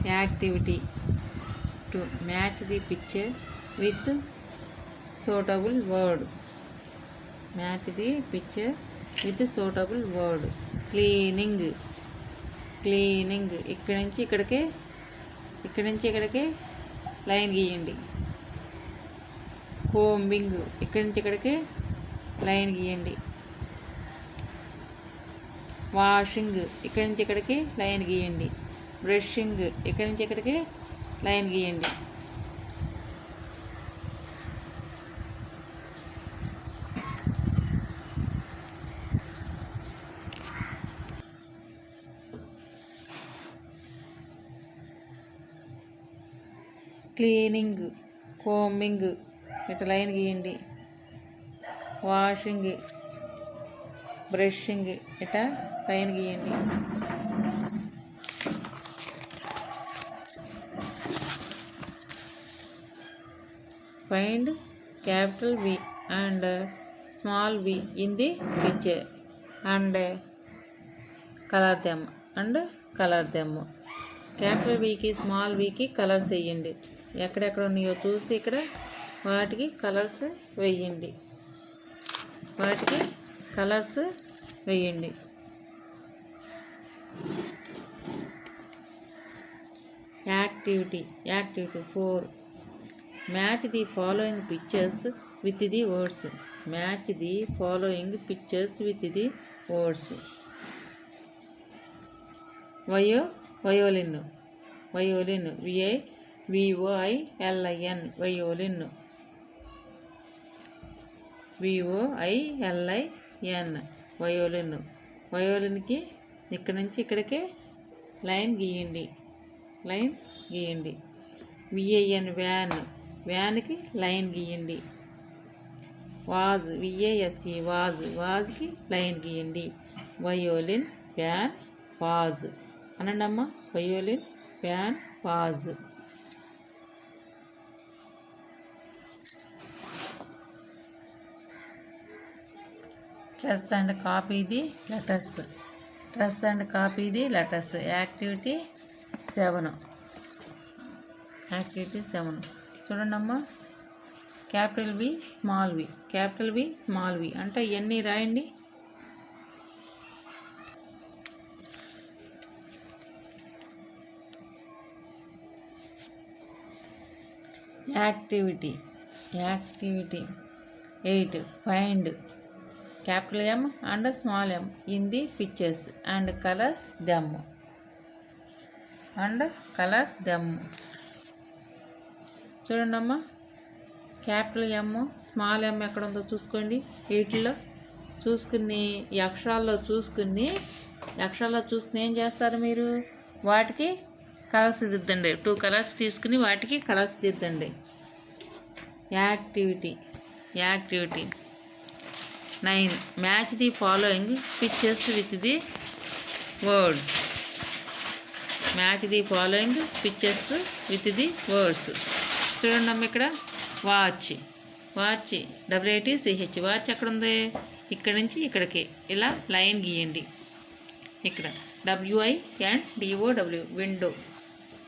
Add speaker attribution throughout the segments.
Speaker 1: Activity to match the picture with suitable word. Match the picture with suitable word. Cleaning. ఇక్కడి నుంచి ఇక్కడికి line గీయండి. Combing. ఇక్కడి నుంచి ఇక్కడికి లైన్ గీయండి. వాషింగ్. ఇక్కడి నుంచి ఇక్కడికి లైన్ గీయండి. బ్రషింగ్. ఇక్కడి నుంచి ఇక్కడికి లైన్ గీయండి. క్లీనింగ్. కోంబింగ్. ఇట్లా లైన్ గీయండి. వాషింగ్. బ్రషింగ్. ఇట్లా లైన్ గీయండి. Find capital V and small v in the picture and color them. Capital వీకి స్మాల్ వీకి కలర్స్ వేయండి. ఎక్కడెక్కడ ఉన్నాయో చూసి ఇక్కడ వాటికి కలర్స్ వేయండి. Activity 4. Match the following pictures with the words. Violin. VOILIN. వయోలిన్కి ఇక్కడి నుంచి ఇక్కడికి లైన్ గీయండి. VAN. వ్యాన్కి లైన్ గీయండి. వాజ్. VASE. వాజ్కి లైన్ గీయండి. వయోలిన్, వ్యాన్, వాజ్ అనండి అమ్మ. Violin, van, vase. Trace and copy the letters. Activity 7. చూడండి అమ్మ. క్యాపిటల్ V స్మాల్ v అంటే ఇవన్నీ రాయండి. Activity 8. Find capital M and small m in the pictures and color them. చూడండి అమ్మ. క్యాపిటల్ M, స్మాల్ m ఎక్కడ ఉందో చూసుకోండి. వీటిలో చూసుకుని ఈ అక్షరాల్లో చూసుకుని ఏం చేస్తారు మీరు? వాటికి కలర్స్ దిద్దండి. 2 కలర్స్ తీసుకుని వాటికి కలర్స్ దిద్దండి. Activity 9. Match the following pictures with the words. చూడండి అమ్మ. ఇక్కడ వాచ్ WATCH. వాచ్ ఎక్కడ ఉంది? ఇక్కడి నుంచి ఇక్కడికి ఇలా లైన్ గీయండి. ఇక్కడ WINDOW.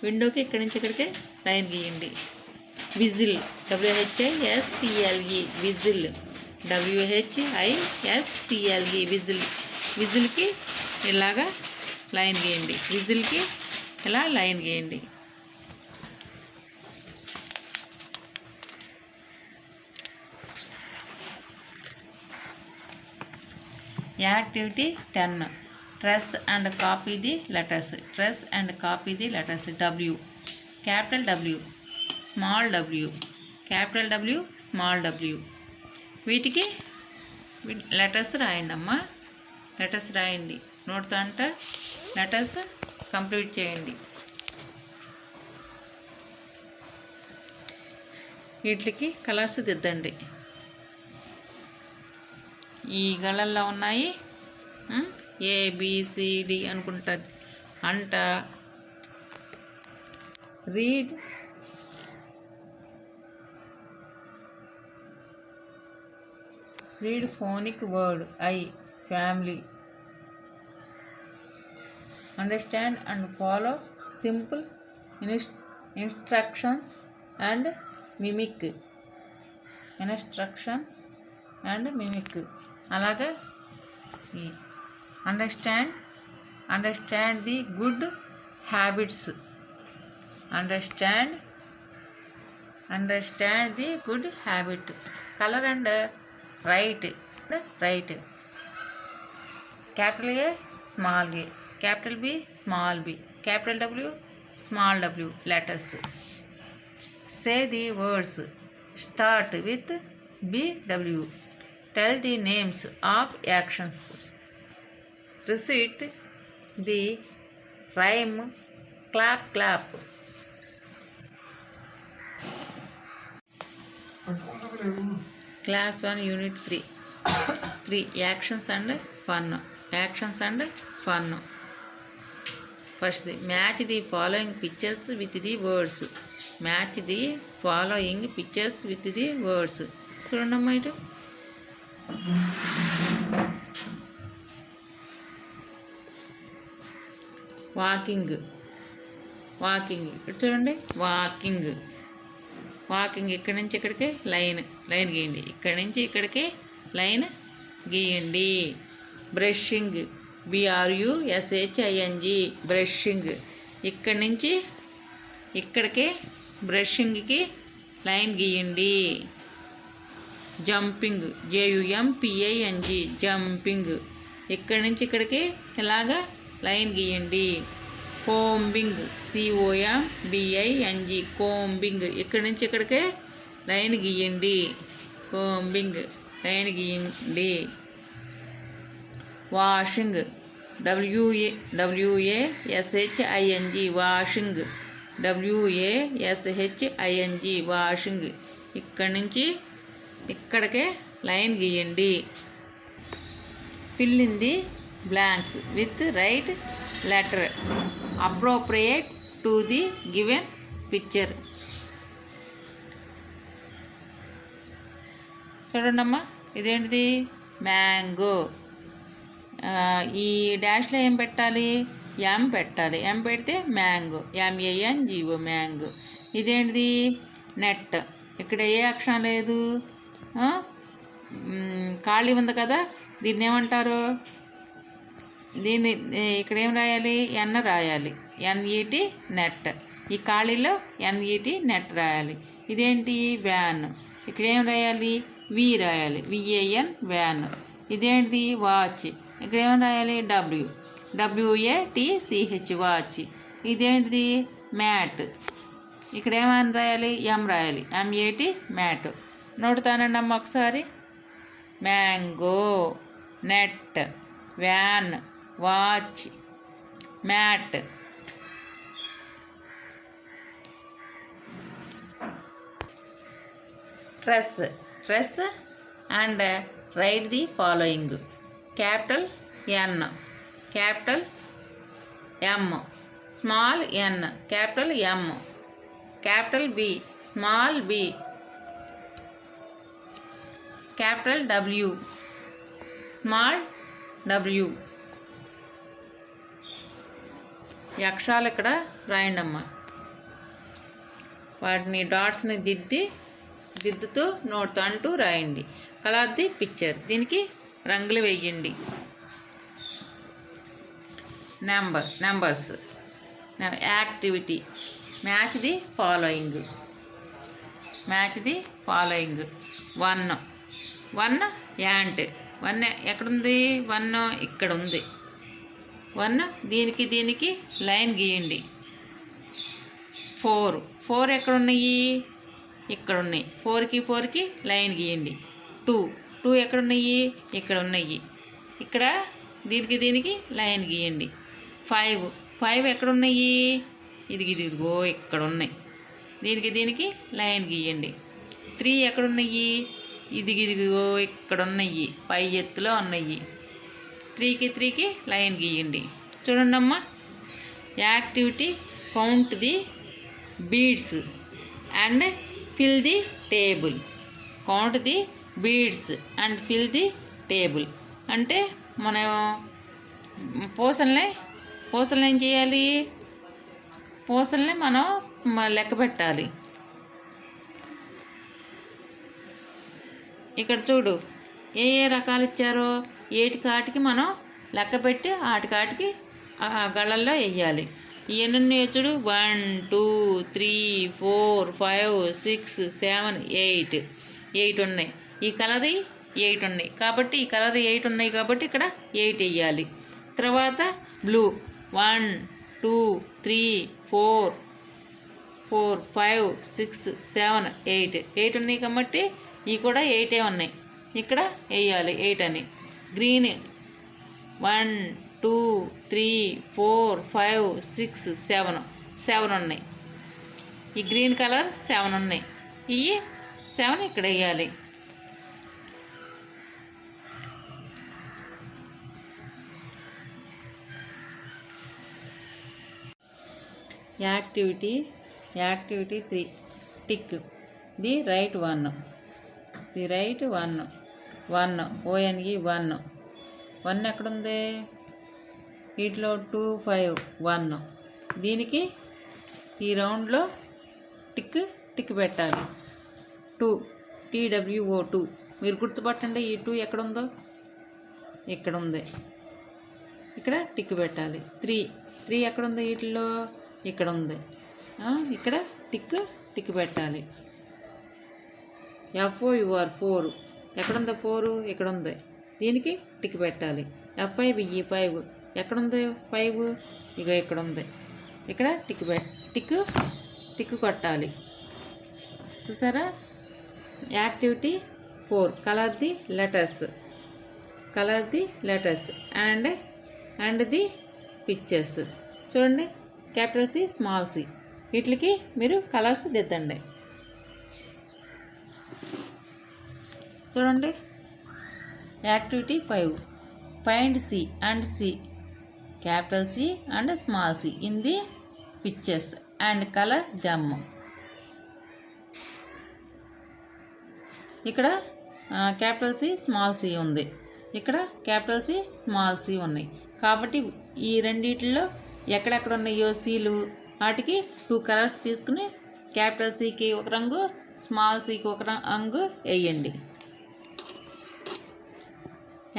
Speaker 1: విండోకి ఇక్కడి నుంచి ఇక్కడికి లైన్ గీయండి. విజిల్. WHISTLE. విజిల్కి ఇలాగా లైన్ గీయండి. Activity 10. Trace and copy the letters. W. Capital W, small w. వీటికి లెటర్స్ రాయండి అమ్మ. నోట్తో అంటే లెటర్స్ కంప్లీట్ చేయండి. వీటికి కలర్స్ దిద్దండి. ఈ గళ్ళల్లో ఉన్నాయి. ABCD అనుకుంటా అంట. Read phonic word. Family. Understand and follow simple instructions and mimic. Instructions and mimic. అలాగే understand the good habits. Understand the good habit. Color and write. Capital A, small a, capital B, small b, capital W, small w letters. Say the words start with BW. Tell the names of actions. Recite the rhyme clap clap. Class 1 Unit 3 Actions and Fun. First, match the following pictures with the words. Match the following pictures with the words. చూడండమ్మా ఇటు walking ఇటు చూడండి walking ఇక్కడి నుంచి ఇక్కడికి line గీయండి. ఇక్కడి నుంచి ఇక్కడికి లైన్ గీయండి. బ్రషింగ్ BRUSHING బ్రషింగ్ ఇక్కడి నుంచి ఇక్కడికి బ్రషింగ్కి లైన్ గీయండి. జంపింగ్ JUMPING జంపింగ్ ఇక్కడి నుంచి ఇక్కడికి ఇలాగా లైన్ గీయండి. కోంబింగ్ COMBING కోంబింగ్ ఇక్కడి నుంచి ఇక్కడికి లైన్ గీయండి. కోంబింగ్ లైన్ గీయండి. Washing WASHING washing WASHING washing ఇక్కడి నుంచి ఇక్కడికే లైన్ గీయండి. Fill in the blanks with right letter appropriate to the given picture. చూడండమ్మా ఇదేంటిది మ్యాంగో. ఈ డాష్లో ఏం పెట్టాలి M పెట్టాలి. M పెడితే మ్యాంగో MANGO మ్యాంగో. ఇదేంటిది నెట్. ఇక్కడ ఏ అక్షరం లేదు ఖాళీ ఉంది కదా దీన్ని ఏమంటారు దీన్ని ఇక్కడ ఏం రాయాలి N రాయాలి NET నెట్. ఈ ఖాళీలో NET నెట్ రాయాలి. ఇదేంటి వ్యాన్. ఇక్కడ ఏం రాయాలి V రాయాలి VAN వ్యాన్. ఇదేంటిది వాచ్. ఇక్కడ ఏమని రాయాలి WATCH వాచ్. ఇదేంటిది మ్యాట్. ఇక్కడ ఏమని రాయాలి M రాయాలి MAT మ్యాట్. నోడుతానండి అమ్మ ఒకసారి. Mango, net, van, watch, mat. Dress and write the following. Capital N, capital M, small n, capital M, capital B, small b, capital W, small w. ఈ అక్షరాలు ఇక్కడ రాయండి అమ్మ. వాటిని డాట్స్ని దిద్దుతూ నోట్తో అంటూ రాయండి. Colour the picture. దీనికి రంగులు వేయండి. Numbers activity match the following. 1 ant. 1 ఎక్కడుంది 1 ఇక్కడ ఉంది. 1 దీనికి లైన్ గీయండి. 4 ఎక్కడున్నాయి ఇక్కడ ఉన్నాయి. 4కి లైన్ గీయండి. 2 ఎక్కడున్నాయి ఇక్కడ ఉన్నాయి. ఇక్కడ దీనికి లైన్ గీయండి. 5 ఎక్కడున్నాయి ఇదిగో ఇక్కడ ఉన్నాయి. దీనికి లైన్ గీయండి. 3 ఎక్కడున్నాయి ఇదిగో ఇక్కడ ఉన్నాయి. పై ఎత్తులో ఉన్నాయి. 3కి లైన్ గీయండి. చూడండి అమ్మా. Activity count the beads and fill the table. Count the beads and fill the table అంటే మనం పూసల్ని ఏం చేయాలి పూసల్ని మనం లెక్క పెట్టాలి. ఇక్కడ చూడు ఏ ఏ రకాలు ఇచ్చారో ఏటికాటికి మనం లెక్క పెట్టి ఆటికాటికి గళ్ళల్లో వేయాలి. ఎన్ని చూడు 1 2 3 4 5 6 7 8 ఉన్నాయి. ఈ కలర్ 8 ఉన్నాయి కాబట్టి ఈ కలర్ 8 ఉన్నాయి కాబట్టి ఇక్కడ 8 వేయాలి. తర్వాత బ్లూ 1 2 3 4 5 6 7 8 ఉన్నాయి కాబట్టి ఇవి కూడా 8 ఉన్నాయి. ఇక్కడ వేయాలి 8 అని. గ్రీన్ 1 2 3 4 5 6 7 ఉన్నాయి. ఈ గ్రీన్ కలర్ 7 ఉన్నాయి. ఇవి 7 ఇక్కడ వేయాలి. Activity 3 tick the right 1 1 ONE 1 ఎక్కడుంది? వీటిలో 2 5 1 దీనికి ఈ రౌండ్లో టిక్ పెట్టాలి. 2 TWO 2 మీరు గుర్తుపట్టండి. ఈ 2 ఎక్కడుందో ఇక్కడ ఉంది. ఇక్కడ టిక్ పెట్టాలి. 3 ఎక్కడుంది? వీటిలో ఇక్కడ ఉంది. ఇక్కడ టిక్ పెట్టాలి. FOUR 4 ఎక్కడుందో? 4 ఇక్కడ ఉంది. దీనికి టిక్ పెట్టాలి. F5 5 ఎక్కడుంది? 5 ఇక ఇక్కడ ఉంది. ఇక్కడ టిక్ కొట్టాలి. చూసారా? Activity 4 colour the letters and the pictures. చూడండి, క్యాపిటల్ C స్మాల్ C వీటికి మీరు కలర్స్ దిద్దండి. చూడండి, activity 5 find C and C capital C and small C in the pictures and colour them. ఇక్కడ క్యాపిటల్ C స్మాల్ C ఉంది. ఇక్కడ capital C small C ఉన్నాయి. కాబట్టి ఈ రెండిట్లో ఎక్కడెక్కడ ఉన్నాయో సీలు వాటికి 2 కలర్స్ తీసుకుని క్యాపిటల్ Cకి ఒక రంగు, స్మాల్ Cకి ఒక రంగు వేయండి.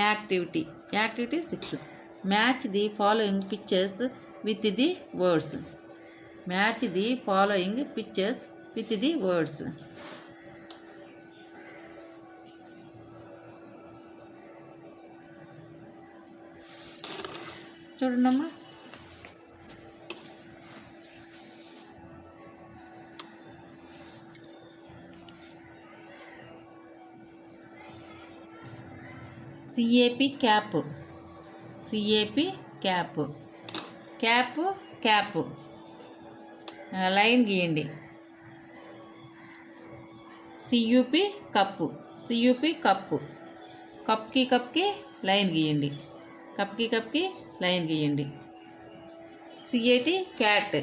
Speaker 1: Activity 6 match the following pictures with the words. చూడండమ్మా, CAP క్యాప్ లైన్ గీయండి. CUP కప్పు కప్కి లైన్ గీయండి. కప్కి లైన్ గీయండి. CAT క్యాట్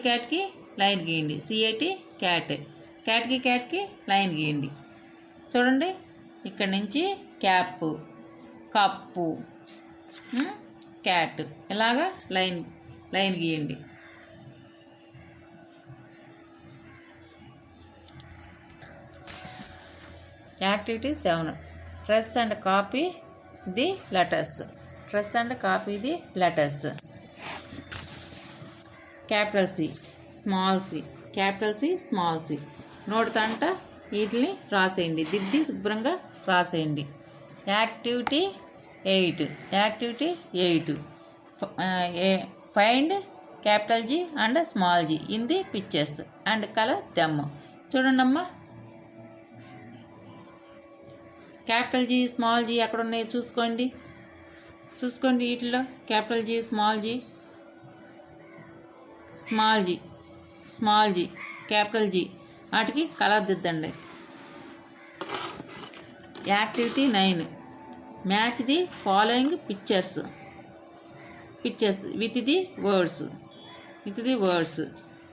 Speaker 1: క్యాట్కి లైన్ గీయండి. CAT క్యాట్కి లైన్ గీయండి. చూడండి, ఇక్కడ నుంచి క్యాప్, కప్పు, క్యాట్ ఇలాగా లైన్ గీయండి. Activity 7 trace and copy the letters. Capital C small C నోటితంట వీటిని రాసేయండి. దిద్ది శుభ్రంగా రాసేయండి. Activity 8 find capital G and small G in the pictures and colour them. చూడండమ్మా, క్యాపిటల్ G స్మాల్ G ఎక్కడ ఉన్నాయో చూసుకోండి. వీటిలో capital G small G capital G వాటికి కలర్ దిద్దండి. Activity 9 match the following pictures with the words.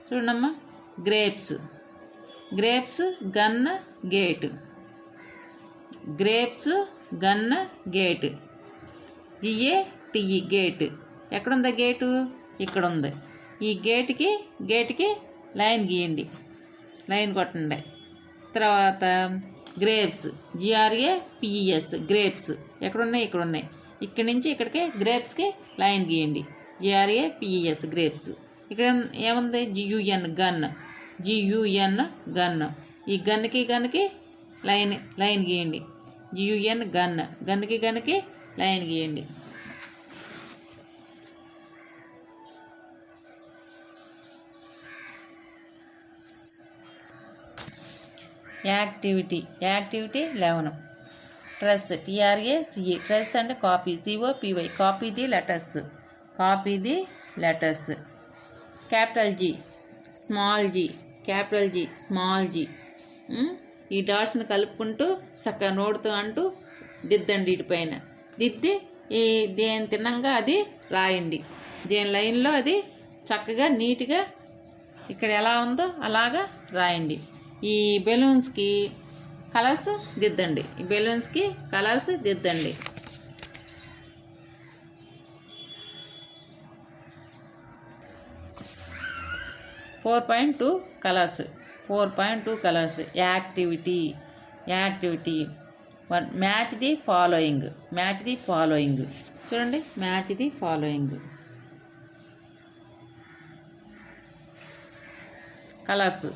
Speaker 1: చూడమ్మా, grapes gun gate. Grapes gun gate GATE gate. ఎక్కడుందా gate? ఇక్కడ ఉంది. ఈ గేట్కి లైన్ గీయండి, లైన్ కొట్టండి. తర్వాత గ్రేప్స్ GRAPES గ్రేప్స్ ఎక్కడున్నాయి? ఇక్కడ ఉన్నాయి. ఇక్కడి నుంచి ఇక్కడికి గ్రేప్స్కి లైన్ గీయండి, GRAPES గ్రేప్స్. ఇక్కడ ఏముంది? GUN gun. ఈ గన్కి లైన్ గీయండి, GUN గన్కి లైన్ గీయండి. యాక్టివిటీ 11. ట్రెస్ TRACE ట్రెస్ అంటే copy, COPY copy the letters. Capital G small G. ఈ డాట్స్ని కలుపుకుంటూ చక్కగా నోడుతూ అంటూ దిద్దండి. ఇటుపైన దిద్ది ఈ దేని తిన్నంగా అది రాయండి. దేని లైన్లో అది చక్కగా నీట్గా ఇక్కడ ఎలా ఉందో అలాగా రాయండి. ఈ బెలూన్స్కి కలర్స్ దిద్దండి. 4.2 colours. 4.2 colours. Activity 1. Match the following. చూడండి, మ్యాచ్ ది ఫాలోయింగ్. కలర్స్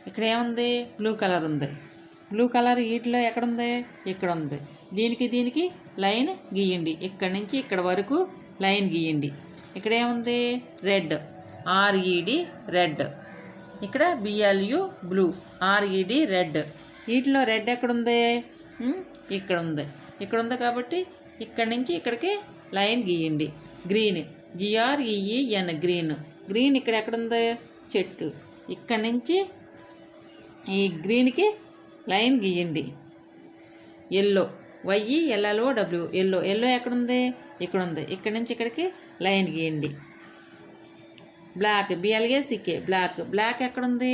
Speaker 1: ఇక్కడ ఏముంది? బ్లూ కలర్ ఉంది. బ్లూ కలర్ వీటిలో ఎక్కడుంది? ఇక్కడ ఉంది. దీనికి లైన్ గీయండి. ఇక్కడి నుంచి ఇక్కడ వరకు లైన్ గీయండి. ఇక్కడ ఏముంది? Red red. ఇక్కడ BLU బ్లూ, RED రెడ్. వీటిలో రెడ్ ఎక్కడుంది? ఇక్కడ ఉంది కాబట్టి ఇక్కడి నుంచి ఇక్కడికి లైన్ గీయండి. Green GREEN green. ఇక్కడ ఎక్కడుంది? చెట్టు. ఇక్కడి నుంచి ఈ గ్రీన్కి లైన్ గీయండి. ఎల్లో YELLOW ఎల్లో ఎక్కడుంది? ఇక్కడ ఉంది. ఇక్కడి నుంచి ఇక్కడికి లైన్ గీయండి. బ్లాక్ BLACK బ్లాక్ ఎక్కడుంది?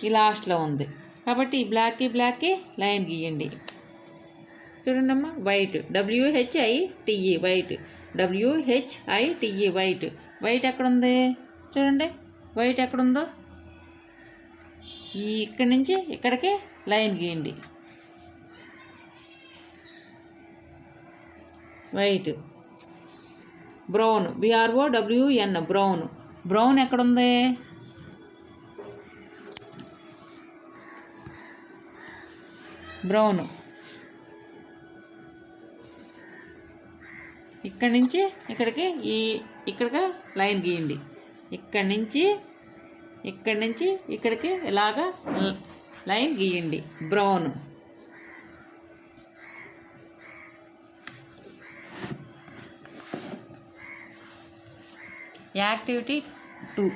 Speaker 1: ఈ లాస్ట్లో ఉంది కాబట్టి ఈ బ్లాక్కి లైన్ గీయండి. చూడండి అమ్మా, వైట్ WHITE వైట్ ఎక్కడుంది? చూడండి, వైట్ ఎక్కడుందో ఇక్కడి నుంచి ఇక్కడికి లైన్ గీయండి. వైట్. బ్రౌన్ BROWN బ్రౌన్ ఎక్కడుంది? బ్రౌన్. ఇక్కడి నుంచి ఇక్కడికి ఇక్కడికి లైన్ గీయండి. ఇక్కడి నుంచి ఇక్కడికి ఇలాగా లైన్ గీయండి. Brown. Activity 2.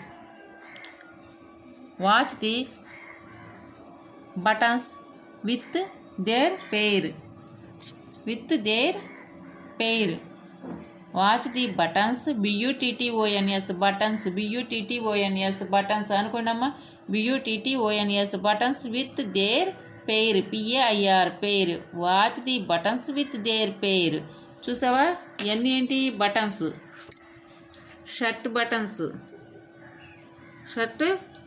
Speaker 1: Watch the buttons with their pair. Watch the buttons BUTTONS buttons అనుకోండమ్మా. BUTTONS buttons with their pair PAIR pair. Watch the buttons with their pair. చూసావా, ఇవన్నీ ఏంటి? Buttons. Shirt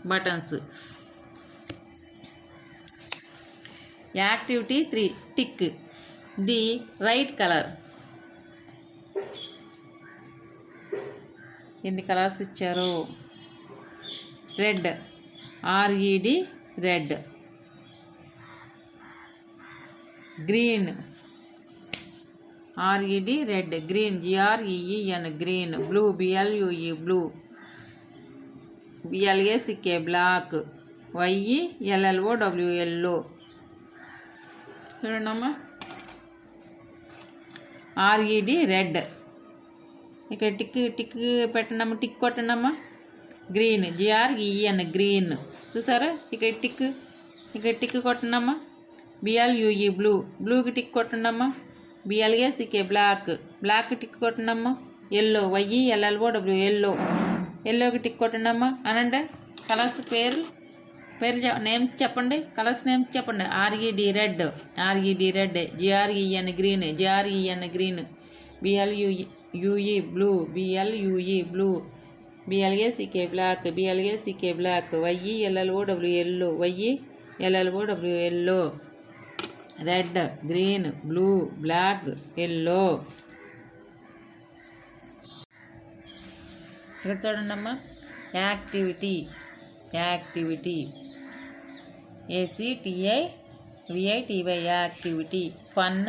Speaker 1: buttons. Activity 3. Tick the right colour. ఎన్ని colours ఇచ్చారు? Red RED red. Green RED red. Green GREEN green. Blue BLUE blue. BLACK black. YELLOW yellow. చూడండమ్మా, RED red. ఇక్కడ tick పెట్టండమ్మా, tick కొట్టండమ్మా. Green GREEN green. చూసారా, ఇక్కడ tick కొట్టండమ్మా. BLUE బ్లూకి tick కొట్టండమ్మా. BLACK బ్లాక్ టిక్ కొట్టండమ్మా. ఎల్లో YELLOW ఎల్లోకి టిక్ కొట్టండమ్మా. అనండి కలర్స్ పేరు. పేరు నేమ్స్ చెప్పండి, కలర్స్ నేమ్స్ చెప్పండి. RED red, RED red, GREN green, GREN green, BLUE blue, BLUE blue, BLACK black, BLACK black, YELLOW yellow, YELLOW yellow, red, green, blue, black, yellow. ఇక్కడ చూడండి అమ్మా, activity, activity, ACTIVITY activity. Fun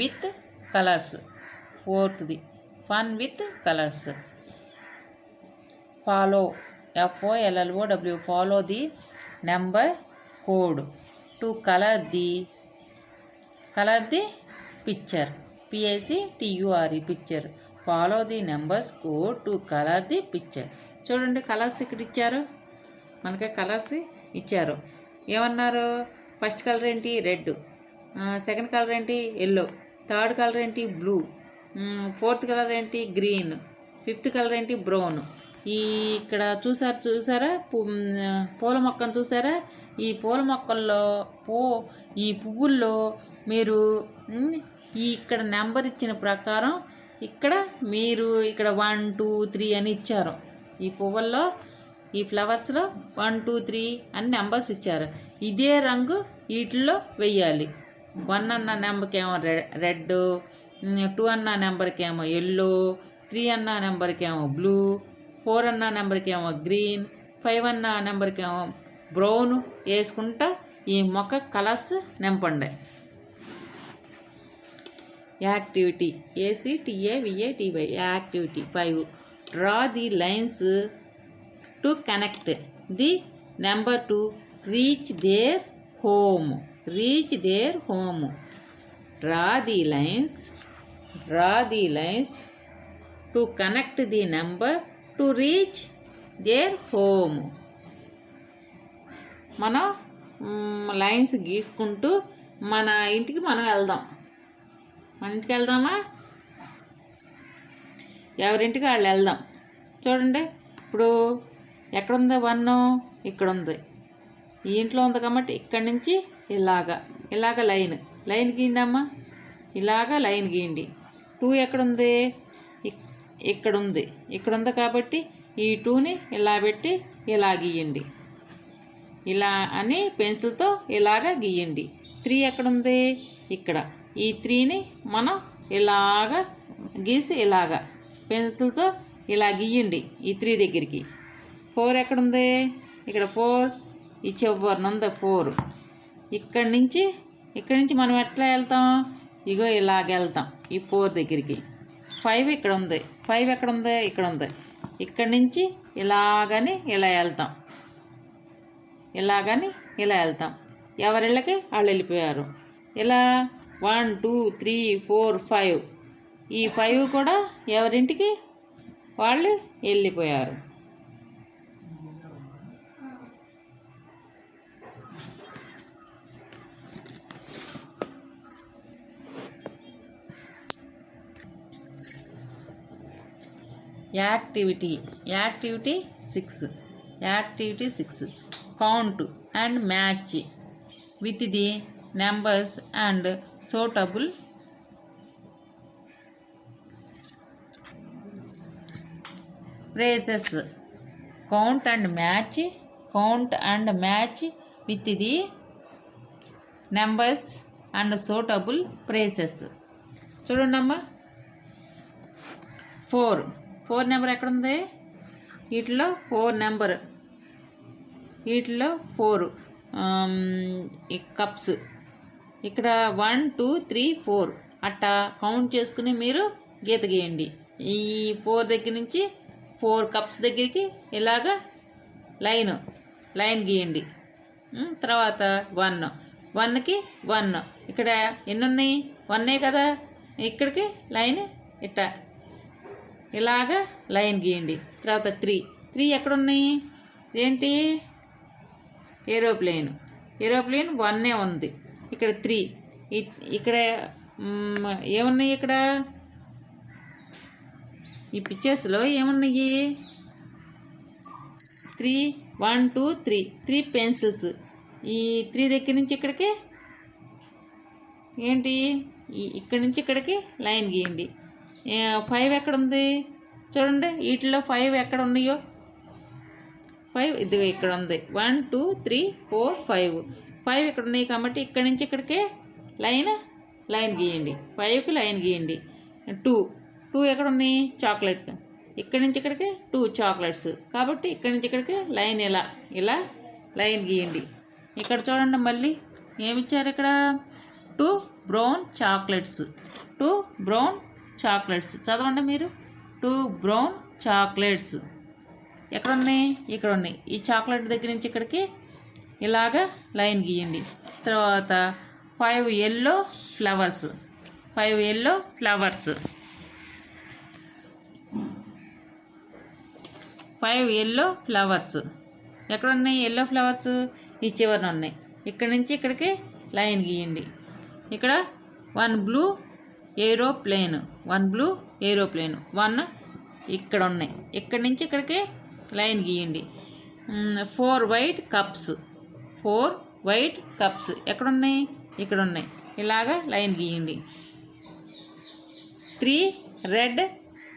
Speaker 1: with colours. ఫోర్త్ది fun with colours. Follow, FOLLOW follow the number code to colour the picture, PICTURE picture. Follow the numbers code to colour the picture. చూడండి colours ఇక్కడ ఇచ్చారు, మనకి colours ఇచ్చారు. ఏమన్నారు? First colour ఏంటి? Red, second colour ఏంటి? Yellow, third colour ఏంటి? Blue, fourth colour ఏంటి? గ్రీన్, ఫిఫ్త్ కలర్ ఏంటి? బ్రౌన్. ఇక్కడ చూసారా పూల మొక్కను చూసారా? ఈ పూల మొక్కల్లో ఈ పువ్వుల్లో మీరు ఇక్కడ నెంబర్ ఇచ్చిన ప్రకారం ఇక్కడ మీరు ఇక్కడ 1 2 3 అని ఇచ్చారు. ఈ పువ్వుల్లో ఈ ఫ్లవర్స్లో 1 2 3 అని నెంబర్స్ ఇచ్చారు. ఇదే రంగు వీటిల్లో వెయ్యాలి. 1 అన్న నెంబర్కి ఏమో రెడ్, 2 అన్న నెంబర్కి ఏమో ఎల్లో, 3 అన్న నెంబర్కి ఏమో బ్లూ, 4 అన్న నెంబర్కి ఏమో గ్రీన్, 5 అన్న నెంబర్కి ఏమో బ్రౌన్ వేసుకుంటా ఈ మొక్క కలర్స్ నింపండి. Activity, ACTAVITY activity. 5 draw the lines to connect the number to reach their home, draw the lines to connect the number to reach their home. మనం లైన్స్ గీసుకుంటూ మన ఇంటికి మనం వెళ్దాం. మన ఇంటికి వెళ్దామా? ఎవరింటికి వాళ్ళు వెళ్దాం. చూడండి ఇప్పుడు ఎక్కడుంది? 1 ఇక్కడ ఉంది, ఈ ఇంట్లో ఉంది కాబట్టి ఇక్కడి నుంచి ఇలాగ లైన్ గీయండి అమ్మా, ఇలాగ లైన్ గీయండి. 2 ఎక్కడుంది? ఇక్కడ ఉంది కాబట్టి ఈ 2ని ఇలా పెట్టి ఇలా గీయండి, ఇలా అని పెన్సిల్తో ఇలాగ గీయండి. 3 ఎక్కడుంది? ఇక్కడ. ఈ 3ని మనం ఇలాగ గీసి ఇలాగ పెన్సిల్తో ఇలా గీయండి ఈ 3 దగ్గరికి. 4 ఎక్కడుంది? ఇక్కడ 4 ఈ చివరిన ఉంది 4. ఇక్కడి నుంచి మనం ఎట్లా వెళ్తాం? ఇగో ఇలాగ వెళ్తాం ఈ 4 దగ్గరికి. 5 ఇక్కడ ఉంది. 5 ఎక్కడుంది? ఇక్కడ ఉంది. ఇక్కడి నుంచి ఇలాగని ఇలా వెళ్తాం, ఎవరిళ్ళకి వాళ్ళు వెళ్ళిపోయారు. ఇలా 1 2 3 4 5, ఈ 5 కూడా ఎవరింటికి వాళ్ళు వెళ్ళిపోయారు. Activity 6 count and match with the numbers and suitable phrases. Count and match with the numbers and suitable phrases. చూడండి అమ్మా, 4 నెంబర్ ఎక్కడ ఉంది? వీటిలో 4 నెంబర్, వీటిలో 4 కప్స్. ఇక్కడ 1 2 3 4 అట్టా కౌంట్ చేసుకుని మీరు గీత గీయండి. ఈ 4 దగ్గర నుంచి 4 కప్స్ దగ్గరికి ఇలాగా లైన్ గీయండి. తర్వాత 1కి 1 ఇక్కడ ఎన్ని ఉన్నాయి? 1 కదా. ఇక్కడికి లైన్ ఇలాగా లైన్ గీయండి. తర్వాత 3 ఎక్కడున్నాయి? ఏంటి? ఏరోప్లేన్ 1 ఉంది. ఇక్కడ 3, ఇక్కడ ఏమున్నాయి? ఇక్కడ ఈ పిక్చర్స్లో ఏమున్నాయి? 3 1 2 3 3 పెన్సిల్స్. ఈ 3 దగ్గర నుంచి ఇక్కడికి ఏంటి, ఇక్కడి నుంచి ఇక్కడికి లైన్ గీయండి. 5 ఎక్కడ ఉంది చూడండి, వీటిలో 5 ఎక్కడ ఉన్నాయో, 5 ఇది ఇక్కడ ఉంది. 1 2 3 4 5 ఇక్కడ ఉన్నాయి కాబట్టి ఇక్కడి నుంచి ఇక్కడికి లైన్ గీయండి. 5కి లైన్ గీయండి. 2 ఎక్కడ ఉన్నాయి, చాక్లెట్, ఇక్కడి నుంచి ఇక్కడికి 2 చాక్లెట్స్ కాబట్టి ఇక్కడి నుంచి ఇక్కడికి లైన్ ఇలా లైన్ గీయండి. ఇక్కడ చూడండి మళ్ళీ ఏమిచ్చారు, ఇక్కడ 2 బ్రౌన్ చాక్లెట్స్. 2 బ్రౌన్ చాక్లెట్స్ చదవండి మీరు. 2 బ్రౌన్ చాక్లెట్స్ ఎక్కడ ఉన్నాయి, ఇక్కడ ఉన్నాయి. ఈ చాక్లెట్ దగ్గర నుంచి ఇక్కడికి ఇలాగా లైన్ గీయండి. తర్వాత 5 yellow flowers. 5 yellow flowers. 5 yellow flowers ఎక్కడ ఉన్నాయి, ఎల్లో ఫ్లవర్స్ ఈ చివరన ఉన్నాయి. ఇక్కడి నుంచి ఇక్కడికి లైన్ గీయండి. ఇక్కడ 1 బ్లూ ఏరోప్లేన్. 1 blue aeroplane. 1 ఇక్కడ ఉన్నాయి. ఇక్కడి నుంచి ఇక్కడికి లైన్ గీయండి. 4 వైట్ కప్స్. 4 వైట్ కప్స్ ఎక్కడ ఉన్నాయి, ఇక్కడ ఉన్నాయి. ఇలాగా లైన్ గీయండి. 3 రెడ్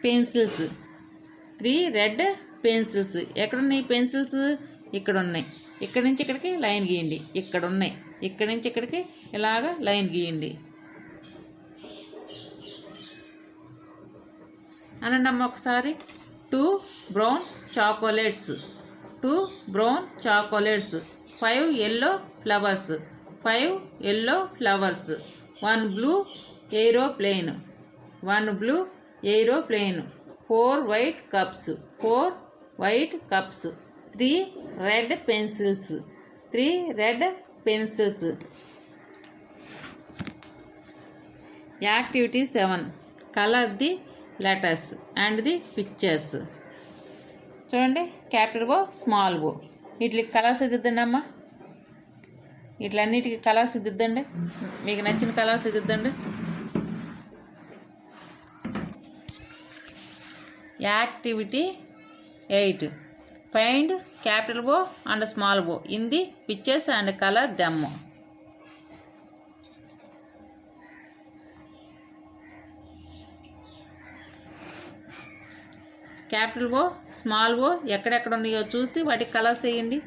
Speaker 1: పెన్సిల్స్. 3 రెడ్ పెన్సిల్స్ ఎక్కడ ఉన్నాయి, పెన్సిల్స్ ఇక్కడ ఉన్నాయి. ఇక్కడి నుంచి ఇక్కడికి లైన్ గీయండి. ఇక్కడ ఉన్నాయి. ఇక్కడి నుంచి ఇక్కడికి ఇలాగా లైన్ గీయండి. అనండి అమ్మ ఒకసారి. 2 brown chocolates. 2 brown chocolates. 5 yellow flowers. 5 yellow flowers. 1 blue aeroplane. 1 blue aeroplane. 4 white cups. 4 white cups. 3 red pencils. 3 red pencils. Activity 7 colour the letters and the pictures. చూడండి, క్యాపిటల్ ఓ స్మాల్ ఓ. వీటికి colours దిద్దండి అమ్మ. వీటిలన్నిటికీ colours దిద్దండి. మీకు నచ్చిన colours దిద్దండి. Activity 8 find capital O and small O in the pictures and colour them. Capital O small O ఎక్కడెక్కడ ఉన్నాయో చూసి వాటికి కలర్స్ వేయండి.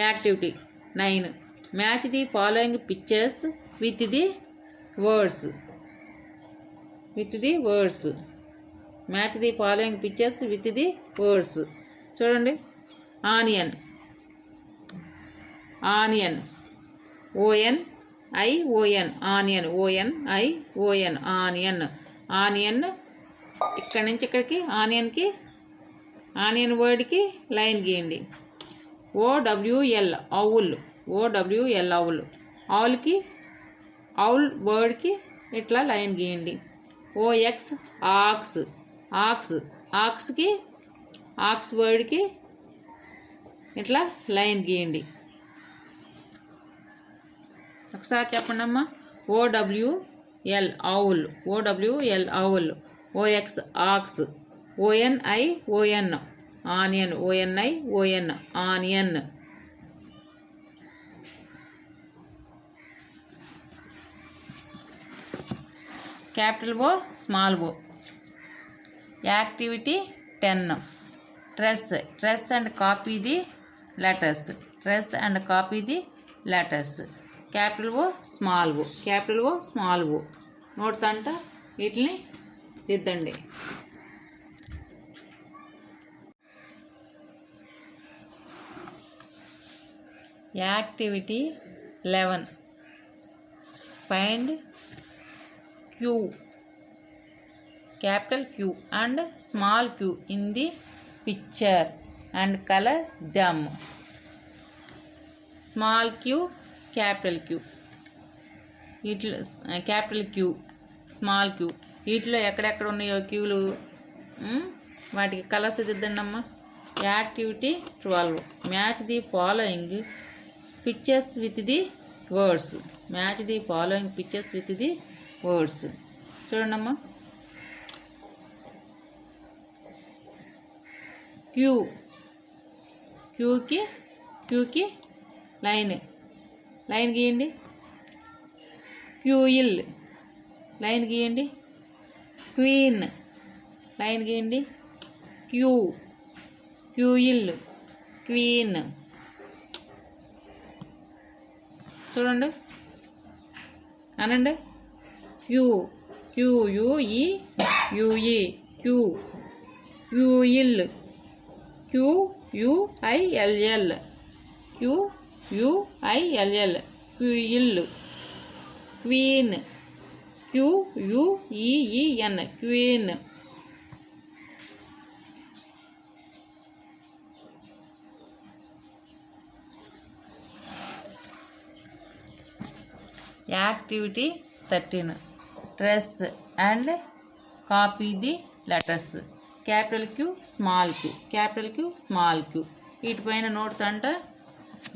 Speaker 1: Activity 9 match the following pictures with the words. Match the following pictures with the words. చూడండి, onion. Onion ONION onion. ONION onion. Onion ఇక్కడి నుంచి ఇక్కడికి onion వర్డ్కి లైన్ గీయండి. OWL owl. OWL owl. Owl వర్డ్కి ఇట్లా లైన్ గీయండి. OX ox. ఆక్స్కి ఆక్స్ వర్డ్కి ఇట్లా లైన్ గీయండి. ఒకసారి చెప్పండి అమ్మా. OWL owl. OWL OX ox. ONION onion. ONION onion. Capital O small O. Activity 10 trace and copy the letters. Capital O small O. నోట్స్ అంట వీటిని దిద్దండి. Activity 11 find Q, capital Q and small q in the picture and color them. Small q, capital Q. Capital Q, small q. వీటిలో ఎక్కడెక్కడ ఉన్నాయో క్యూలు వాటికి colours దిద్దండి అమ్మ. Activity 12 match the following pictures with the words. చూడండి అమ్మా. Q క్యూకి line గీయండి. క్యూయిల్ లైన్ గీయండి. క్వీన్ లైన్ గీయండి. Quill queen. చూడండి, అనండి. Q U E quill Q U I L L quill. Queen Q U E E N queen. Activity 13 trace and copy the letters. Capital Q small Q. వీటిపైన నోట్స్ అంట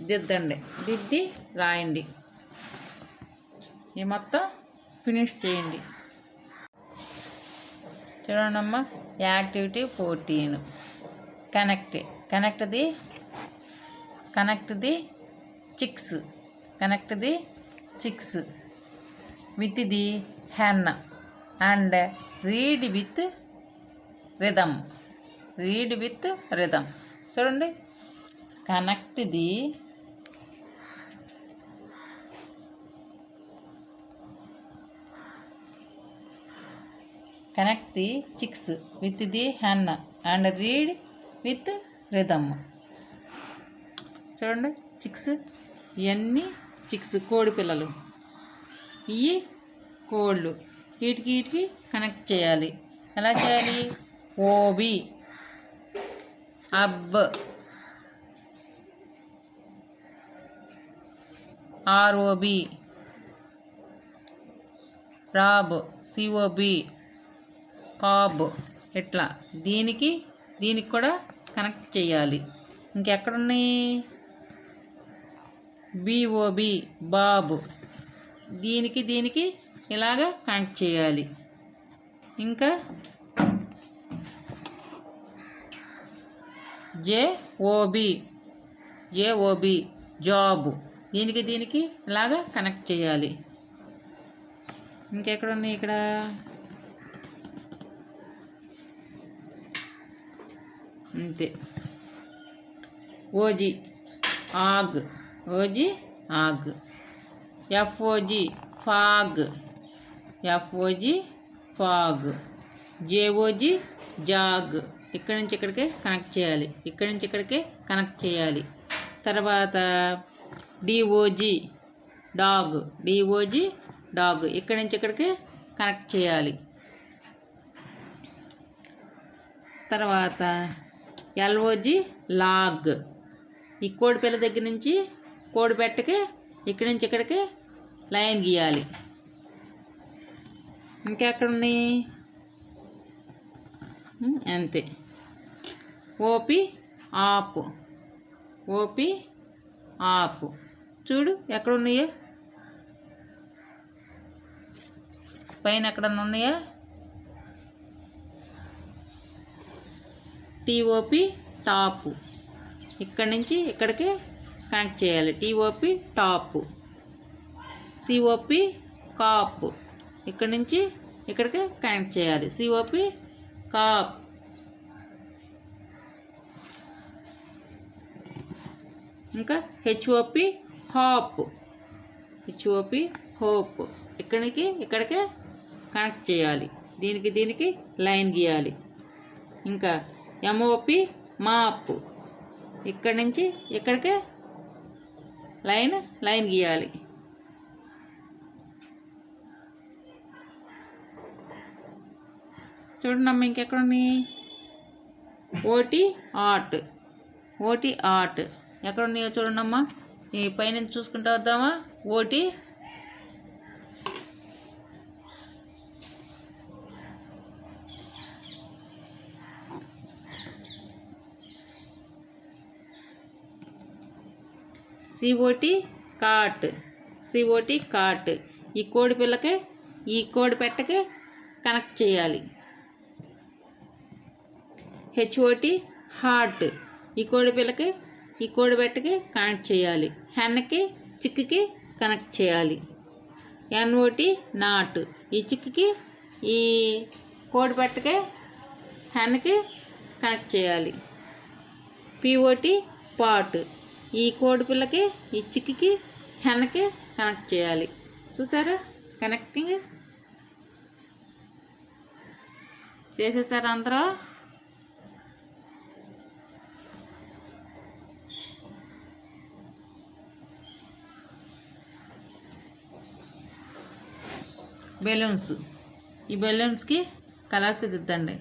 Speaker 1: దిద్దండి, దిద్ది రాయండి. ఈ మొత్తం ఫినిష్ చేయండి. చూడండమ్మా, activity 14 connect the chicks with the hen and read with rhythm. చూడండి, connect the chicks with the hen and read with rhythm. చూడండి, చిక్స్, ఇవన్నీ చిక్స్ కోడి పిల్లలు, ఇవి కోళ్ళు. వీటికి కనెక్ట్ చేయాలి. ఎలా చేయాలి? ఓబి అబ్, ఆర్ఓబి రాబ్, సిఓబి కాబ్. ఇట్లా దీనికి కూడా కనెక్ట్ చేయాలి. ఇంకెక్కడున్నాయి? బిఓబి బాబు, దీనికి ఇలాగా కనెక్ట్ చేయాలి. ఇంకా జేఓబి జాబ్, దీనికి ఇలాగా కనెక్ట్ చేయాలి. ఇంకెక్కడున్నాయి? ఇక్కడ అంతే. ఓజీ ఆగ్, ఎఫ్ఓజీ ఫాగ్, జేఓజీ జాగ్. ఇక్కడి నుంచి ఇక్కడికే కనెక్ట్ చేయాలి. తర్వాత డిఓజీ డాగ్, ఇక్కడి నుంచి ఇక్కడికే కనెక్ట్ చేయాలి. తర్వాత ఎల్ఓజీ లాగ్, ఈ కోడి పిల్ల దగ్గర నుంచి కోడి పెట్టకి ఇక్కడి నుంచి ఇక్కడికి లైన్ గీయాలి. ఇంకెక్కడున్నాయి? అంతే. ఓపి ఆప్, చూడు ఎక్కడున్నాయో, పైన ఎక్కడన్నా ఉన్నాయా? టీఓపి టాప్, ఇక్కడి నుంచి ఇక్కడికి కనెక్ట్ చేయాలి. TOP top. సిఓపి కాప్, ఇక్కడి నుంచి ఇక్కడికి కనెక్ట్ చేయాలి. C O P cop. ఇంకా హెచ్ఓపి హాప్, హోప్. ఇక్కడికి ఇక్కడికే కనెక్ట్ చేయాలి. దీనికి లైన్ గీయాలి. ఇంకా ఎంఓపి మాప్, ఇక్కడి నుంచి ఇక్కడికే లైన్ గీయాలి. చూడండి అమ్మ, ఇంకెక్కడున్నాయి? ఓటి ఆర్ట్, ఎక్కడున్నాయో చూడండి అమ్మ. ఈ పైన చూసుకుంటూ వద్దామా? ఓటి సిఓటి కాట్, ఈ కోడి పిల్లకి ఈ కోడి పెట్టకి కనెక్ట్ చేయాలి. హెచ్ఓటి హార్ట్, ఈ కోడి పిల్లకి ఈ కోడిబెట్టకి కనెక్ట్ చేయాలి. హెన్కి చిక్కి కనెక్ట్ చేయాలి. NOT not. ఈ చిక్కి ఈ కోడిబెట్టకి హెన్కి కనెక్ట్ చేయాలి. POT pot. ఈ కోడి పిల్లకి ఈ చిక్కి హెన్కి కనెక్ట్ చేయాలి. చూసారా కనెక్టింగ్ చేసేసారా అందరూ? బెలూన్స్. ఈ బెలూన్స్కి colours దిద్దండి.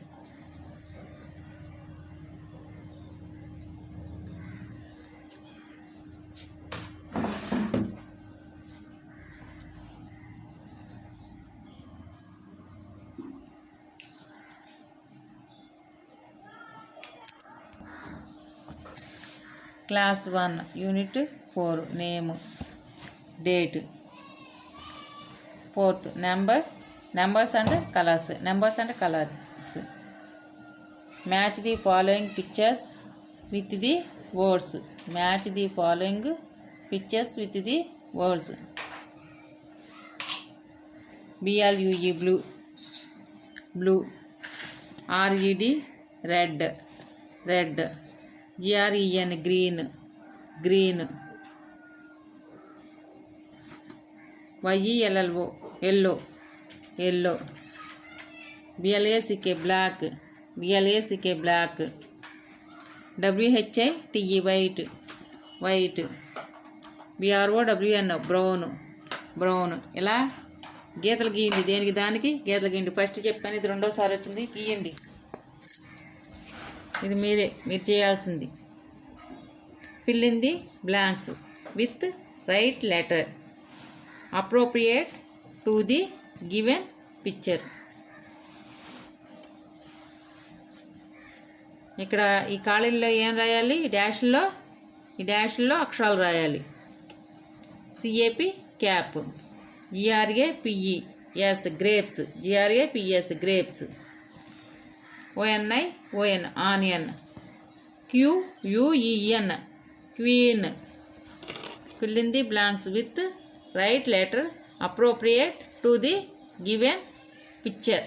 Speaker 1: Class 1 Unit 4 Name, Date. 4th Numbers and Colors. Numbers and Colors. Match the following pictures with the words. Match the following pictures with the words. BLUE blue. RED red. GREN green. YELLO yellow. BLACK black. WHITE white. BROWN brown. ఇలా గీతలు గీయండి. దేనికి దానికి గీతలు గీయండి. First చెప్పాను, ఇది రెండోసారి వచ్చింది. గీయండి. ఇది మీరు చేయాల్సింది. Fill in the blanks with right letter appropriate to the given picture. ఇక్కడ ఈ ఖాళీల్లో ఏం రాయాలి? ఈ డాష్లో అక్షరాలు రాయాలి. CAP cap. GRAPES grapes. Grapes. ONION onion. QUEN queen. Fill in the blanks with right letter appropriate to the given picture.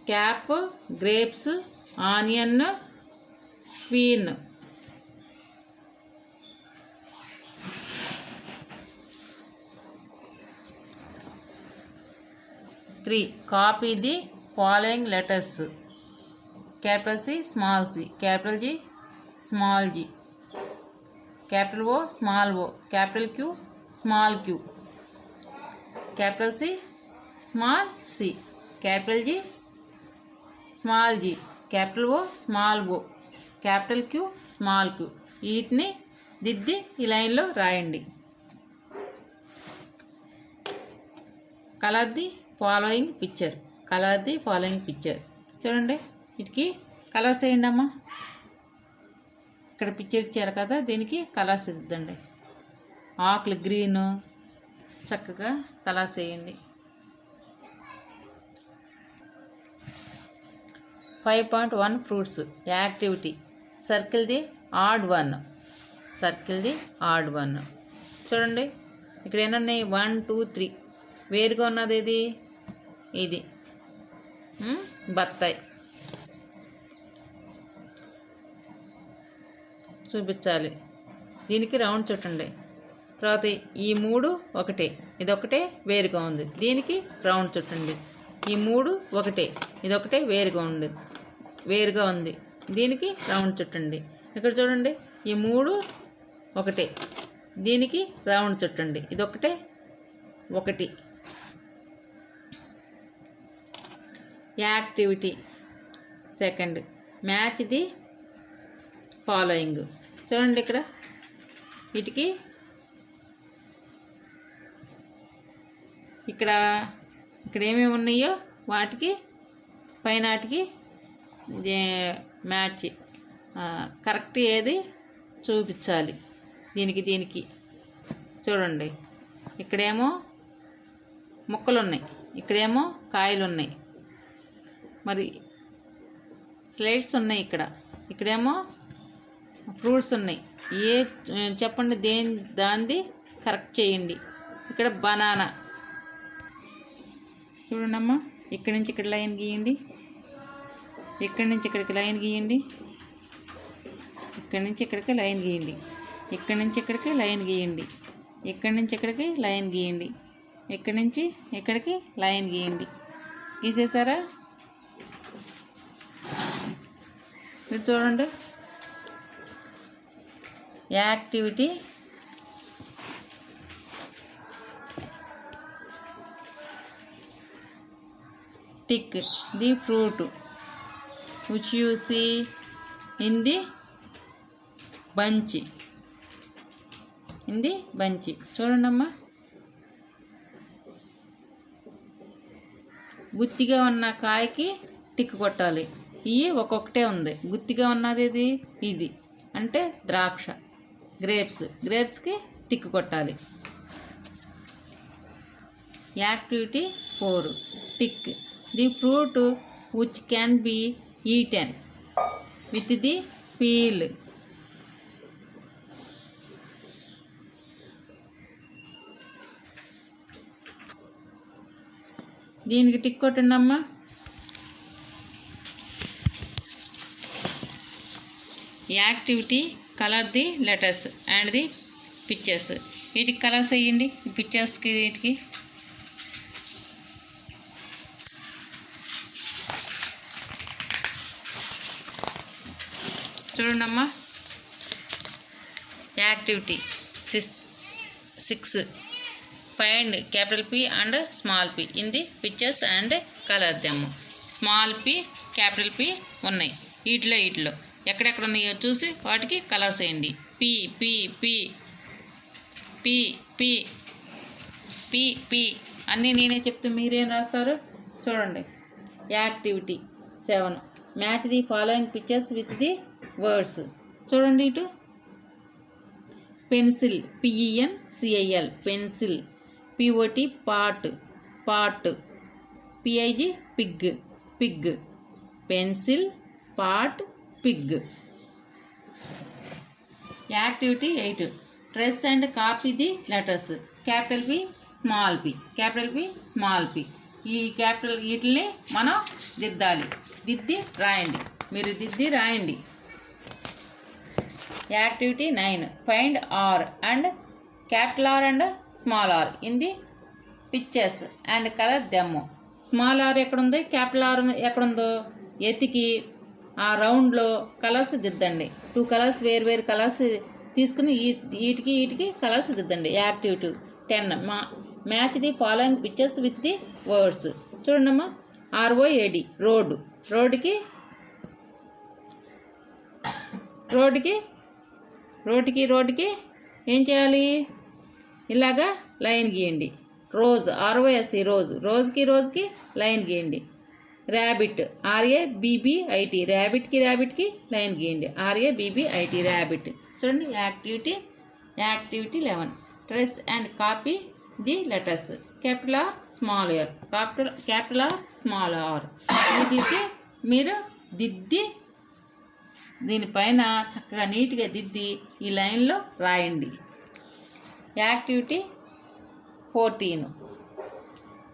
Speaker 1: Cap, grapes, onion, queen. Three. Copy the following letters. Capital C, small c. Capital G, small g. Capital O, small o. Capital Q, small q. Capital C, small c. Capital G, small g. Capital O, small o. Capital Q, small q. వీటిని దిద్ది ఈ లైన్లో రాయండి. Colour the following picture. చూడండి, వీటికి colours వేయండి అమ్మా. ఇక్కడ పిక్చర్ ఇచ్చారు కదా, దీనికి కలర్స్ దిద్దండి. ఆకులు గ్రీన్, చక్కగా కలర్స్ వేయండి. 5.1 fruits activity. Circle the odd one. చూడండి, ఇక్కడ ఏమన్నాయి? 1 2 3. వేరుగా ఉన్నది ఇది బత్తాయి. చూపించాలి. దీనికి రౌండ్ చుట్టండి. తర్వాత ఈ 3 ఒకటే, ఇదొకటే వేరుగా ఉంది. దీనికి రౌండ్ చుట్టండి. ఈ 3 ఒకటే, ఇదొకటే వేరుగా ఉంది. దీనికి రౌండ్ చుట్టండి. ఇక్కడ చూడండి, ఈ 3 ఒకటే, దీనికి రౌండ్ చుట్టండి. ఇదొకటే, ఒకటి. Activity second. Match the following. చూడండి, ఇక్కడ ఏమేమి ఉన్నాయో వాటికి పైనాటికి మ్యాచ్ కరెక్ట్ ఏది చూపించాలి. దీనికి చూడండి, ఇక్కడేమో ముక్కలు ఉన్నాయి, ఇక్కడేమో కాయలు ఉన్నాయి. మరి స్లైడ్స్ ఉన్నాయి. ఇక్కడేమో ఫ్రూట్స్ ఉన్నాయి. ఏ చెప్పండి, దాంది కరెక్ట్ చేయండి. ఇక్కడ బనానా చూడండమ్మా. ఇక్కడి నుంచి ఇక్కడ లైన్ గీయండి. ఇక్కడి నుంచి ఇక్కడికి లైన్ గీయండి. ఇక్కడి నుంచి ఇక్కడికి లైన్ గీయండి. ఇక్కడి నుంచి ఇక్కడికి లైన్ గీయండి. ఇక్కడి నుంచి ఇక్కడికి లైన్ గీయండి. ఇక్కడి నుంచి ఇక్కడికి లైన్ గీయండి. గీసేసారా? మీరు చూడండి. Activity tick the fruit which you see in the bunch. చూడండమ్మా. గుత్తిగా ఉన్న కాయకి టిక్ కొట్టాలి. ఇవి ఒక్కొక్కటే ఉంది. గుత్తిగా ఉన్నది ఇది అంటే ద్రాక్ష, గ్రేప్స్కి టిక్ కొట్టాలి. Activity 4 tick the fruit which can be eaten with the peel. దీనికి టిక్ కొట్టండి అమ్మా. Activity colour the letters and the pictures. వీటికి కలర్స్ వేయండి. పిక్చర్స్కి వీటికి చూడండమ్మా. Activity 6 find capital P and small p in the pictures and colour them. Small p capital P ఉన్నాయి. వీటిలో ఎక్కడెక్కడ ఉన్నాయో చూసి వాటికి కలర్స్ వేయండి. P P P P P P P అన్నీ నేనే చెప్తే మీరేం రాస్తారు చూడండి. Activity 7 match the following pictures with the words. చూడండి. ఇటు pencil PENCIL pencil, POT pot PIG pig pencil pot pig. Activity 8 trace and copy the letters capital P small p. ఈ capital వీటిని మనం దిద్దాలి. దిద్ది రాయండి. మీరు దిద్ది రాయండి. Activity 9 find R and capital R and small r in the pictures and colour them. Small r ఎక్కడుంది, క్యాపిటల్ R ఎక్కడుందో ఎతికి ఆ రౌండ్లో కలర్స్ దిద్దండి. 2 కలర్స్ వేరు కలర్స్ తీసుకుని వీటికి కలర్స్ దిద్దండి. Activity 10 match the following pictures with the words. చూడండమ్మా. ROAD రోడ్డుకి ఏం చేయాలి? ఇలాగా లైన్ గీయండి. రోజ్ ROSE రోజుకి లైన్ గీయండి. ర్యాబిట్ RABBIT ర్యాబిట్కి లైన్ గీయండి. RABBIT rabbit. చూడండి. Activity 11 trace and copy the letters capital R small r వీటికి మీరు దిద్ది దీనిపైన చక్కగా నీట్గా దిద్ది ఈ లైన్లో రాయండి. Activity 14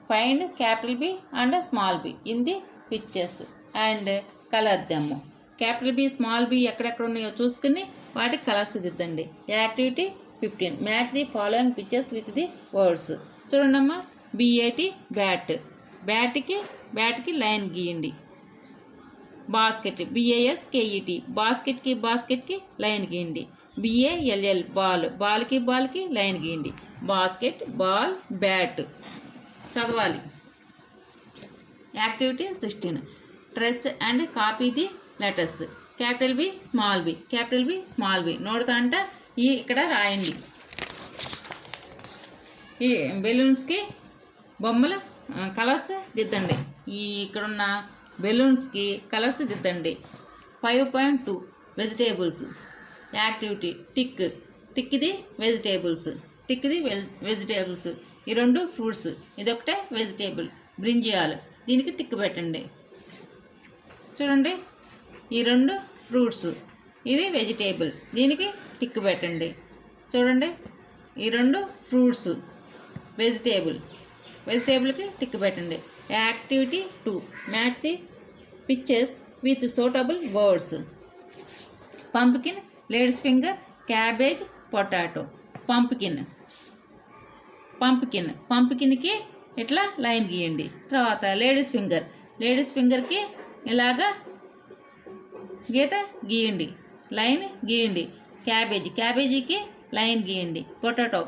Speaker 1: find capital B and small b in the pictures and colour them. Capital B small b ఎక్కడెక్కడ ఉన్నాయో చూసుకుని వాటికి కలర్స్ దిద్దండి. Activity 15 match the following pictures with the words. చూడండమ్మా. BAT బ్యాట్కి లైన్ గీయండి. బాస్కెట్ BASKET బాస్కెట్కి లైన్ గీయండి. BALL బాల్కి లైన్ గీయండి. బాస్కెట్ బాల్ బ్యాట్ చదవాలి. Activity 16 trace and copy the letters capital B small b నోడుతా అంట ఇక్కడ రాయండి. ఈ బెలూన్స్కి బొమ్మలు కలర్స్ దిద్దండి. ఇక్కడున్న బెలూన్స్కి కలర్స్ దిద్దండి. 5.2 వెజిటేబుల్స్. యాక్టివిటీ టిక్ది వెజిటేబుల్స్ ఈ 2 ఫ్రూట్స్, ఇదొకటే వెజిటేబుల్ బ్రింజియాల్. దీనికి టిక్ పెట్టండి. చూడండి. ఈ 2 ఫ్రూట్స్ ఇది వెజిటేబుల్, దీనికి టిక్ పెట్టండి. చూడండి, ఈ రెండు ఫ్రూట్స్, వెజిటేబుల్కి టిక్ పెట్టండి. Activity 2, match the pictures with suitable words. Pumpkin, ladies finger, cabbage, potato. పంప్కిన్కి ఇట్లా లైన్ గీయండి. తర్వాత లేడీస్ ఫింగర్కి ఇలాగా గీత గీయండి, లైన్ గీయండి. క్యాబేజీకి లైన్ గీయండి.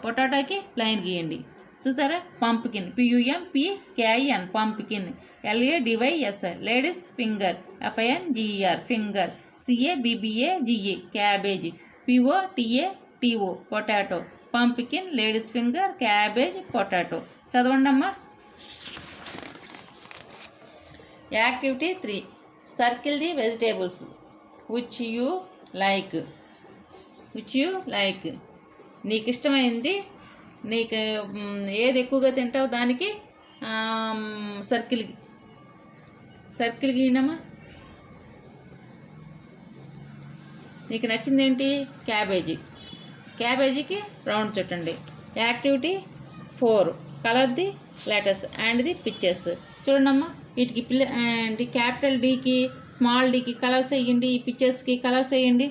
Speaker 1: పొటాటోకి లైన్ గీయండి. చూసారా? Pumpkin, PUMPKIN, pumpkin. LADYS, ladies finger. FINGER, finger. CABBAGE, cabbage. POTATO, potato. Pumpkin, ladies finger, cabbage, potato. చదవండి అమ్మా. Activity 3, circle the vegetables which you like. నీకు ఇష్టమైంది, నీకు ఏది ఎక్కువగా తింటావు దానికి సర్కిల్ గీయనమ్మా. నీకు నచ్చింది ఏంటి? క్యాబేజీకి రౌండ్ చుట్టండి. Activity 4, colour the letters and the pictures. చూడండమ్మా, వీటికి క్యాపిటల్ డీకి స్మాల్ డీకి కలర్స్ వేయండి, ఈ పిక్చర్స్కి కలర్స్ వేయండి.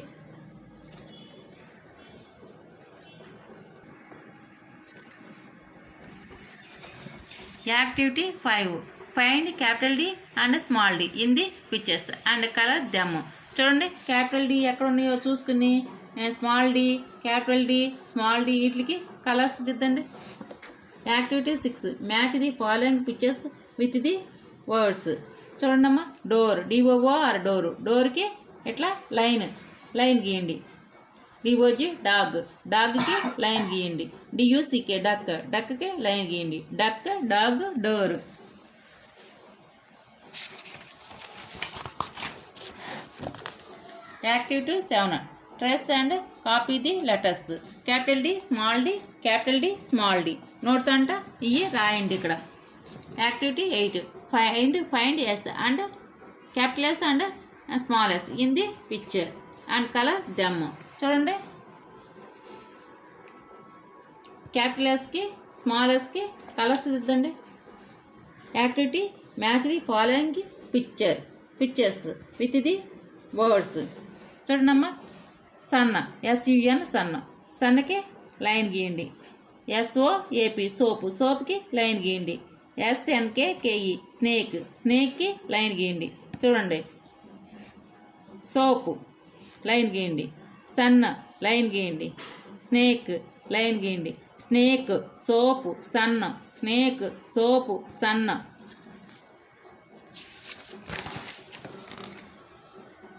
Speaker 1: Activity 5, find capital D and small D in the pictures and colour them. చూడండి, క్యాపిటల్ డి ఎక్కడ ఉన్నాయో చూసుకుని small D, capital D, small D వీటికి కలర్స్ దిద్దండి. Activity 6, match the following pictures with the words. చూడండమ్మా, door, DOOR, డోర్కి ఇట్లా line గీయండి. DOG, డాగ్కి లైన్ గీయండి. DUCK, డక్కి లైన్ గీయండి. Dog, door. Activity 7, trace and copy the letters. Capital D, small D notes అంట ఇవి రాయండి ఇక్కడ. Activity 8, find S and capital S and small S in the picture and colour them. చూడండి, capital ఎస్కి small ఎస్కి colours దిద్దండి. Activity, match the following pictures with the words. చూడండమ్మా, sun, SUN, సన్నకి లైన్ గీయండి. SOAP, సోప్కి లైన్ గీయండి. SNKKE, స్నేక్కి line గీయండి. చూడండి, సోపు లైన్ గీయండి, సన్న లైన్ గీయండి, స్నేక్ లైన్ గీయండి. Snake, soap, sun, snake, soap, sun.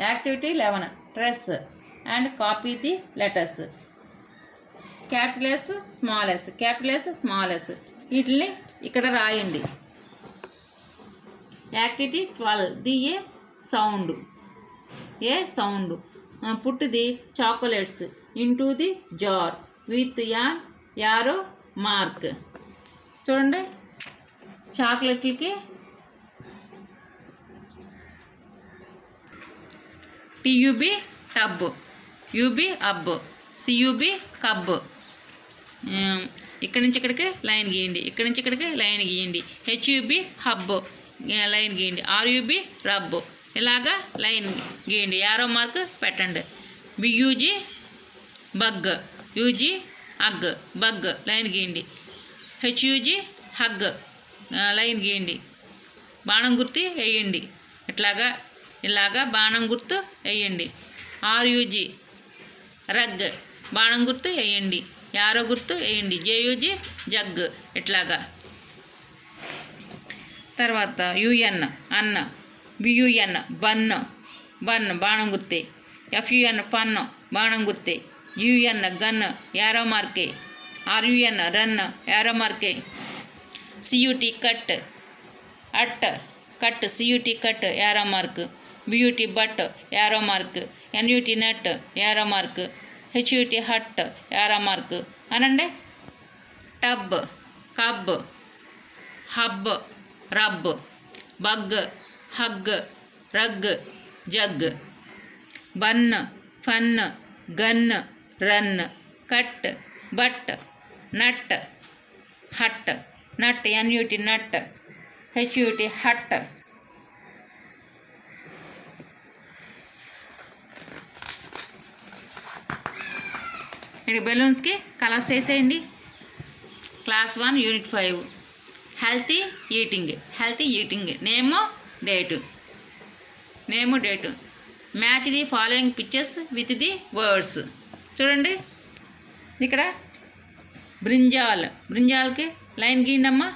Speaker 1: Activity 11, trace and copy the letters. Capital S, small S వీటిని ఇక్కడ రాయండి. Activity 12, the A sound. Put the chocolates into the jar with an arrow mark. చూడండి, చాక్లెట్లకి TUB, tub, UB, ub, CUB, cub. ఇక్కడి నుంచి ఇక్కడికి line గీయండి, ఇక్కడి నుంచి ఇక్కడికి లైన్ గీయండి. HUB, హబ్ లైన్ గీయండి. RUB, రబ్ ఇలాగా లైన్ గీయండి, యారో మార్క్ పెట్టండి. BUG, bug, UG, ug, bug line గీయండి. HUG, హగ్ లైన్ గీయండి. బాణం గుర్తు వేయండి, ఇలాగా బాణం గుర్తు వేయండి. RUG, రగ్ బాణం గుర్తు వేయండి, యారో గుర్తు వేయండి. JUG, జగ్ ఇట్లాగా. తర్వాత UN, అన్న. BUN, బన్ బాణం గుర్తే. FUN, ఫన్ బాణం గుర్తే. UN, గన్ యారో మార్కే. RUN, రన్ యారో మార్కే. CUT, cut, cut CUT, cut arrow mark. BUT, but arrow mark. NUT, nut arrow mark. HUT, hut arrow mark. అనండి. Tub, cub, hub, rub, bug, hug, rug, jug. Bun, fun, gun, run, cut, but, nut, hut, nut N U T nut, H U T hut. ఇక్కడ బెలూన్స్కి colours వేసేయండి. Class 1 unit 5 healthy eating. Name date. Match the following pictures with the words. చూడండి ఇక్కడ బ్రింజాల్కి line గీయండి అమ్మా.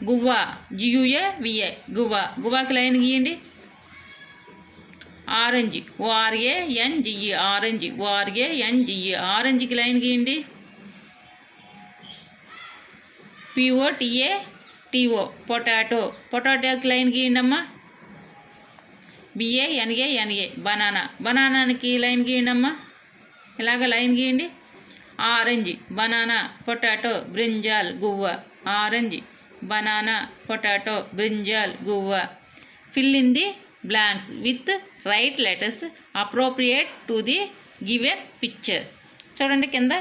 Speaker 1: Guvva, GUAVA, గువ్వాకి line గీయండి. Orange, ORANGE, ఆరెంజ్కి line గీయండి. POTATO, పొటాటోకి line గీయండి అమ్మా. BANANA, బనానాకి లైన్ గీయండి అమ్మా. ఇలాగ లైన్ గీయండి. ఆరెంజ్, బనానా, పొటాటో, బ్రింజాల్, గువ్వ. ఆరెంజ్, బనానా, పొటాటో, బ్రింజాల్, గువ్వ. Fill in the blanks with right letters appropriate to the given picture. చూడండి కింద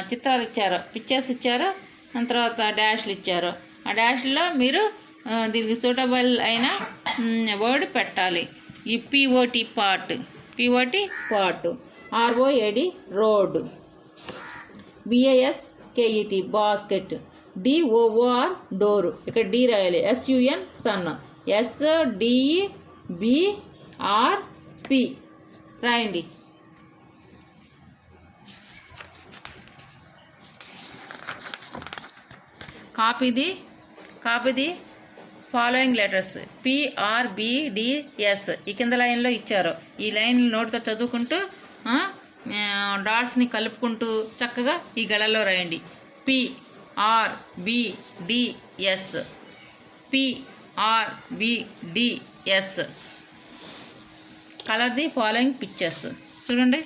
Speaker 1: చిత్రాలు ఇచ్చారు, పిక్చర్స్ ఇచ్చారు, దాని తర్వాత డాష్లు ఇచ్చారు. ఆ డాష్లో మీరు దీనికి సూటబుల్ అయిన వర్డ్ పెట్టాలి. ఈ POT part, ROAD road, BASKET basket, DOOR door. ఇక్కడ D రాయాలి. SUN సన్, SDEBRP రాయండి. Copy the following letters PRBDS. ఈ కింద లైన్లో ఇచ్చారు. ఈ లైన్ నోట్తో చదువుకుంటూ డాట్స్ని కలుపుకుంటూ చక్కగా ఈ గళల్లో రాయండి. PRBDS. Colour the following pictures. చూడండి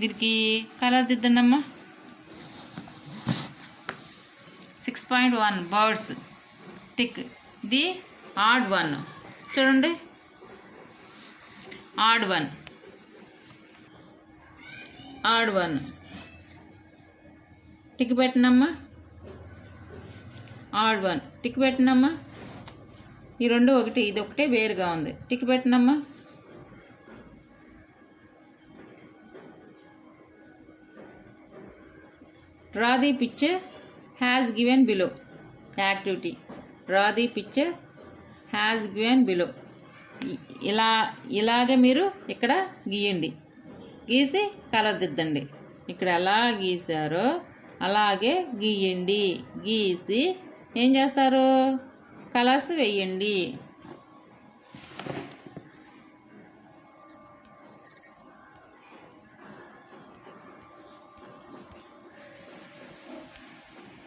Speaker 1: దీనికి కలర్ దిద్దండి అమ్మా. 6.1 birds. Tick the odd one. చూడండి ఆడ్ వన్ టిక్ పెట్టినమ్మా. ఆడ్ వన్ టిక్ పెట్టినమ్మా. ఈ రెండు ఒకటి, ఇది ఒకటే వేరుగా ఉంది. టిక్ పెట్టినమ్మా. Draw the picture has given below activity. Draw the picture has given below. ఇలాగే మీరు ఇక్కడ గీయండి. గీసి కలర్ దిద్దండి. ఇక్కడ ఎలా గీసారో అలాగే గీయండి. గీసి ఏం చేస్తారు? కలర్స్ వేయండి.